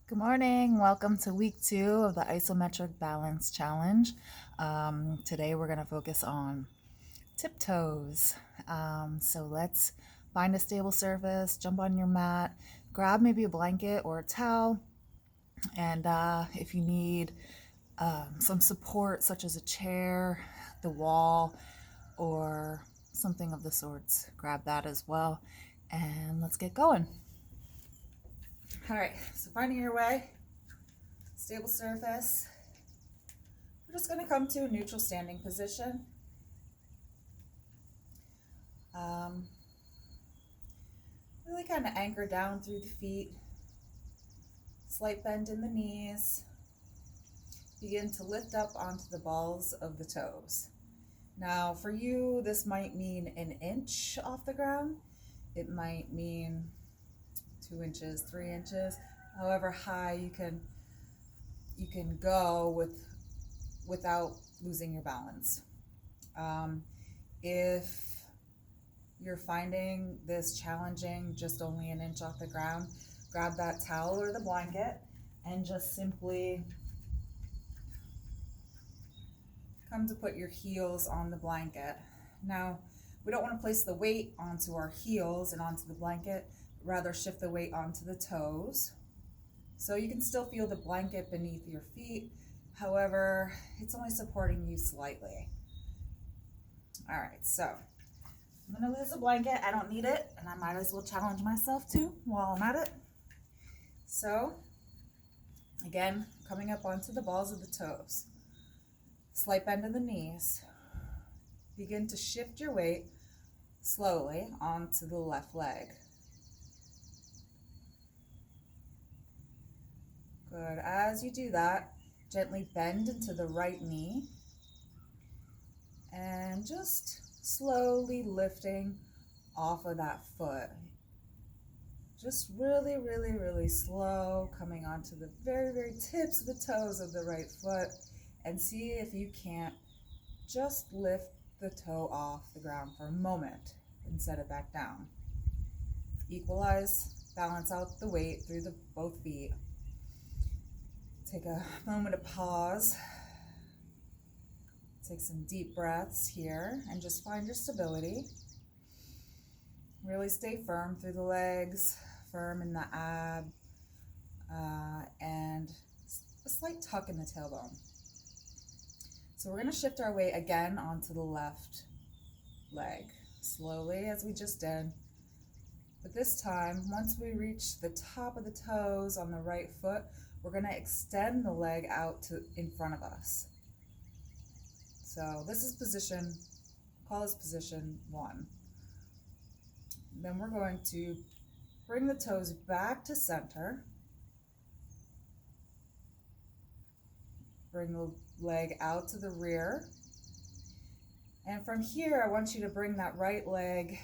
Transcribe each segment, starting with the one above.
Good morning. Welcome to week 2 of the Isometric Balance Challenge. Today we're going to focus on tiptoes. So let's find a stable surface, jump on your mat, grab maybe a blanket or a towel, and if you need some support, such as a chair, the wall, or something of the sorts, grab that as well. And let's get going. All right, so finding your way. Stable surface. We're just going to come to a neutral standing position. Really kind of anchor down through the feet. Slight bend in the knees. Begin to lift up onto the balls of the toes. Now for you, this might mean an inch off the ground. It might mean 2 inches, 3 inches, however high you can go without losing your balance. If you're finding this challenging, just only an inch off the ground, grab that towel or the blanket and just simply come to put your heels on the blanket. Now, we don't want to place the weight onto our heels and onto the blanket, rather shift the weight onto the toes. So you can still feel the blanket beneath your feet. However, it's only supporting you slightly. All right, so I'm gonna lose the blanket. I don't need it, and I might as well challenge myself too while I'm at it. So, again, coming up onto the balls of the toes. Slight bend in the knees. Begin to shift your weight slowly onto the left leg. Good. As you do that, gently bend into the right knee and just slowly lifting off of that foot. Just really, really, really slow, coming onto the very, very tips of the toes of the right foot, and see if you can't just lift the toe off the ground for a moment and set it back down. Equalize, balance out the weight through both feet. Take a moment to pause. Take some deep breaths here and just find your stability. Really stay firm through the legs, firm in the ab, and a slight tuck in the tailbone. So we're going to shift our weight again onto the left leg, slowly as we just did. But this time, once we reach the top of the toes on the right foot, we're going to extend the leg out to in front of us. So this is call this position 1. Then we're going to bring the toes back to center. Bring the leg out to the rear. And from here, I want you to bring that right leg,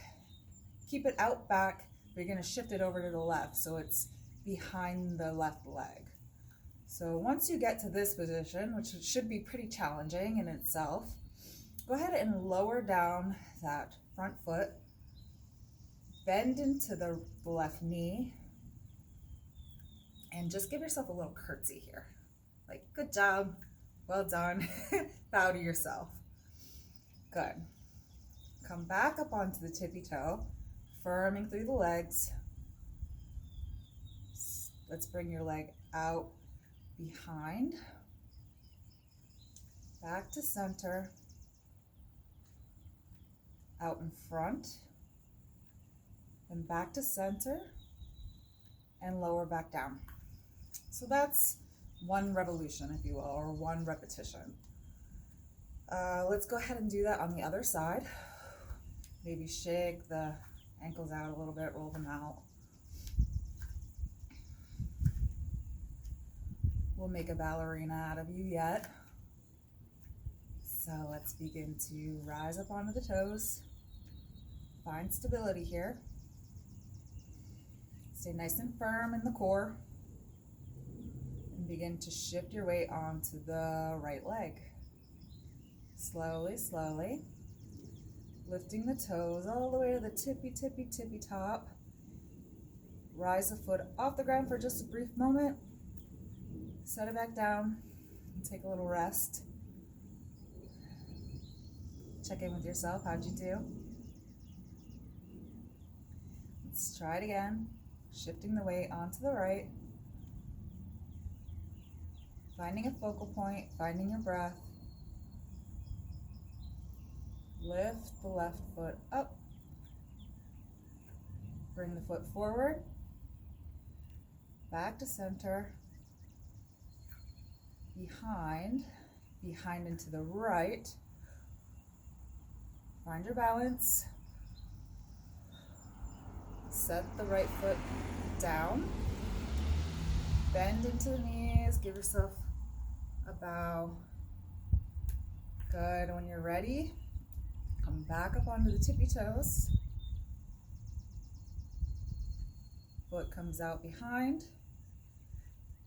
keep it out back, but you're going to shift it over to the left so it's behind the left leg. So once you get to this position, which should be pretty challenging in itself, go ahead and lower down that front foot, bend into the left knee, and just give yourself a little curtsy here. Like, good job, well done, bow to yourself. Good. Come back up onto the tippy toe, firming through the legs. Let's bring your leg out behind, back to center, out in front, and back to center, and lower back down. So that's one revolution, if you will, or one repetition. Let's go ahead and do that on the other side. Maybe shake the ankles out a little bit, roll them out. We'll make a ballerina out of you yet. So let's begin to rise up onto the toes. Find stability here. Stay nice and firm in the core. And begin to shift your weight onto the right leg. Slowly, slowly. Lifting the toes all the way to the tippy, tippy, tippy top. Rise the foot off the ground for just a brief moment. Set it back down and take a little rest. Check in with yourself. How'd you do? Let's try it again. Shifting the weight onto the right. Finding a focal point, finding your breath. Lift the left foot up. Bring the foot forward. Back to center. Behind into the right. Find your balance. Set the right foot down. Bend into the knees. Give yourself a bow. Good. When you're ready, come back up onto the tippy toes. Foot comes out behind.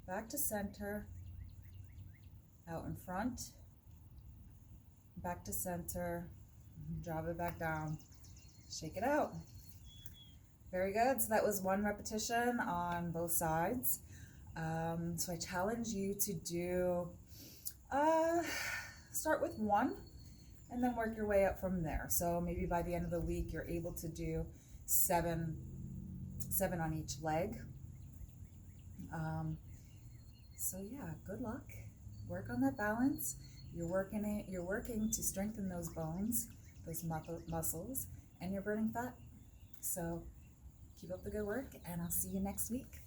Back to center. Out in front. Back to center. Drop it back down. Shake it out. Very good. So that was 1 repetition on both sides. So I challenge you to do, start with 1 and then work your way up from there. So maybe by the end of the week, you're able to do 7 on each leg. So yeah, good luck. Work on that balance. You're working to strengthen those bones, those muscles, and you're burning fat. So keep up the good work, and I'll see you next week.